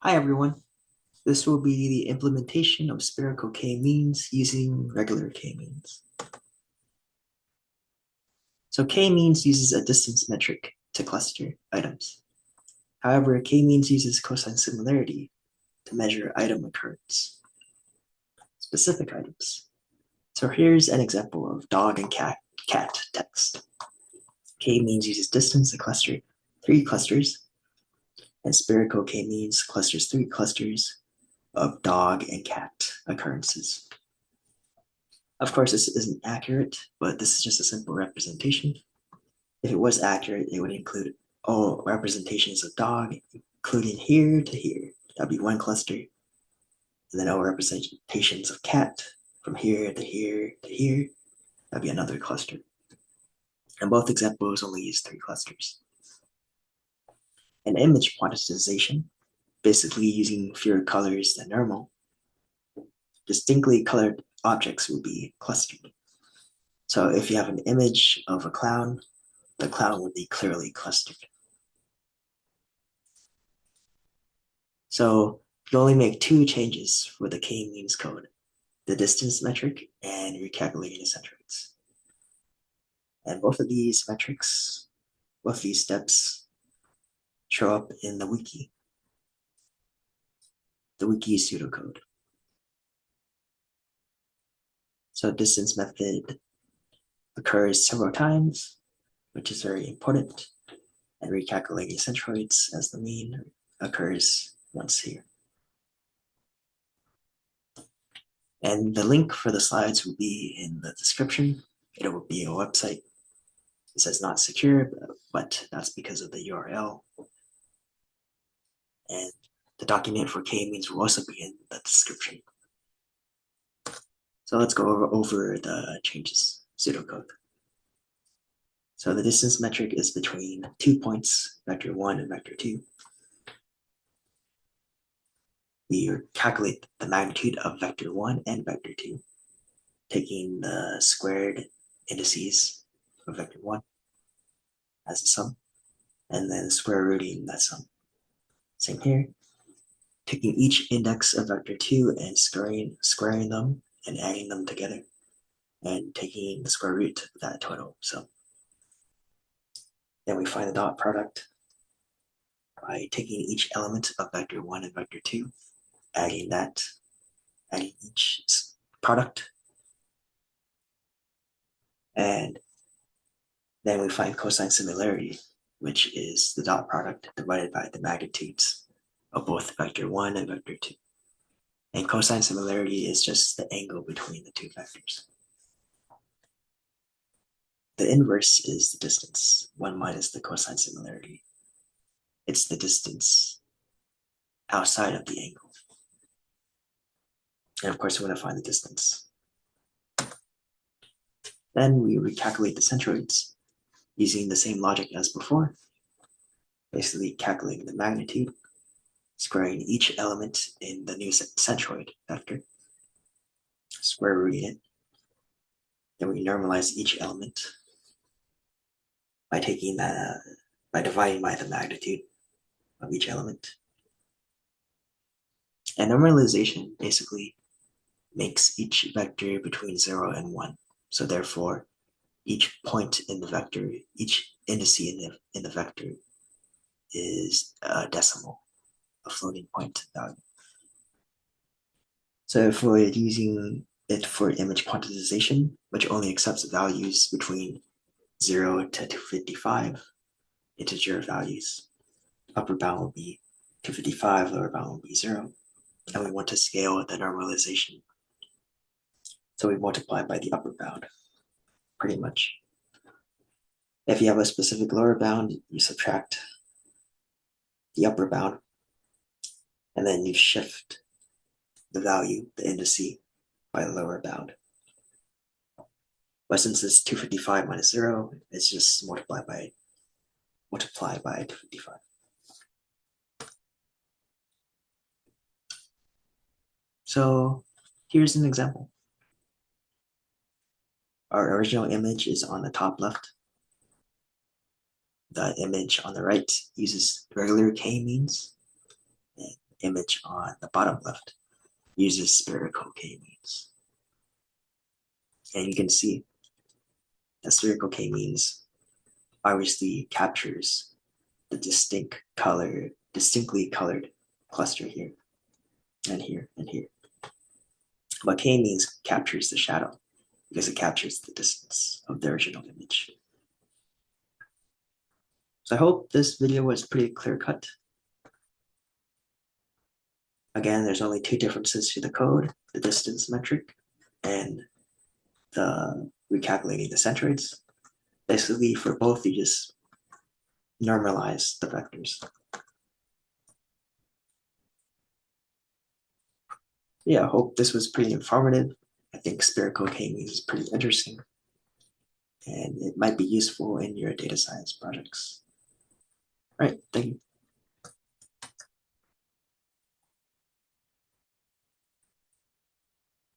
Hi everyone. This will be the implementation of spherical K-means using regular K-means. So K-means uses a distance metric to cluster items. However, K-means uses cosine similarity to measure item occurrence, specific items. So here's an example of dog and cat text. K-means uses distance to cluster 3 clusters, and spherical K-means clusters 3 clusters of dog and cat occurrences. Of course, this isn't accurate, but this is just a simple representation. If it was accurate, it would include all representations of dog, including here to here. That'd be 1 cluster. And then all representations of cat from here to here to here. That'd be another cluster. And both examples only use 3 clusters. An image quantization, basically using fewer colors than normal, distinctly colored objects will be clustered. So if you have an image of a clown, the clown would be clearly clustered. So you only make 2 changes for the K-means code, the distance metric and recalculating the centroids. And both of these metrics, both of these steps show up in the wiki pseudocode. So distance method occurs several times, which is very important. And recalculating centroids as the mean occurs once here. And the link for the slides will be in the description. It will be a website. It says not secure, but that's because of the URL. And the document for K-means will also be in the description. So let's go over the changes, pseudocode. So the distance metric is between 2 points, vector 1 and vector 2. We calculate the magnitude of vector 1 and vector 2, taking the squared indices of vector 1 as a sum, and then square rooting that sum. Same here, taking each index of vector 2 and squaring them and adding them together, and taking the square root of that total. So then we find the dot product by taking each element of vector 1 and vector 2, adding each product, and then we find cosine similarity, which is the dot product divided by the magnitudes of both vector 1 and vector 2. And cosine similarity is just the angle between the 2 vectors. The inverse is the distance, 1 minus the cosine similarity. It's the distance outside of the angle. And of course, we want to find the distance. Then we recalculate the centroids using the same logic as before, basically calculating the magnitude, squaring each element in the new centroid vector, square rooting it. Then we normalize each element by dividing by the magnitude of each element. And normalization basically makes each vector between 0 and 1. So therefore, each point in the vector, each indice in the vector is a decimal, a floating point value. So if we're using it for image quantization, which only accepts values between 0 to 255, integer values, upper bound will be 255, lower bound will be 0. And we want to scale the normalization. So we multiply by the upper bound, pretty much. If you have a specific lower bound, you subtract the upper bound, and then you shift the value, the indice, by the lower bound. But since it's 255 minus 0, it's just multiply by 255. So here's an example. Our original image is on the top left. The image on the right uses regular K-means. And image on the bottom left uses spherical K-means. And you can see that spherical K-means obviously captures the distinctly colored cluster here and here and here. But K-means captures the shadow because it captures the distance of the original image. So I hope this video was pretty clear cut. Again, there's only two differences to the code, the distance metric and the recalculating the centroids. Basically, for both, you just normalize the vectors. Yeah, I hope this was pretty informative. I think spherical K-means is pretty interesting, and it might be useful in your data science projects. All right, thank you.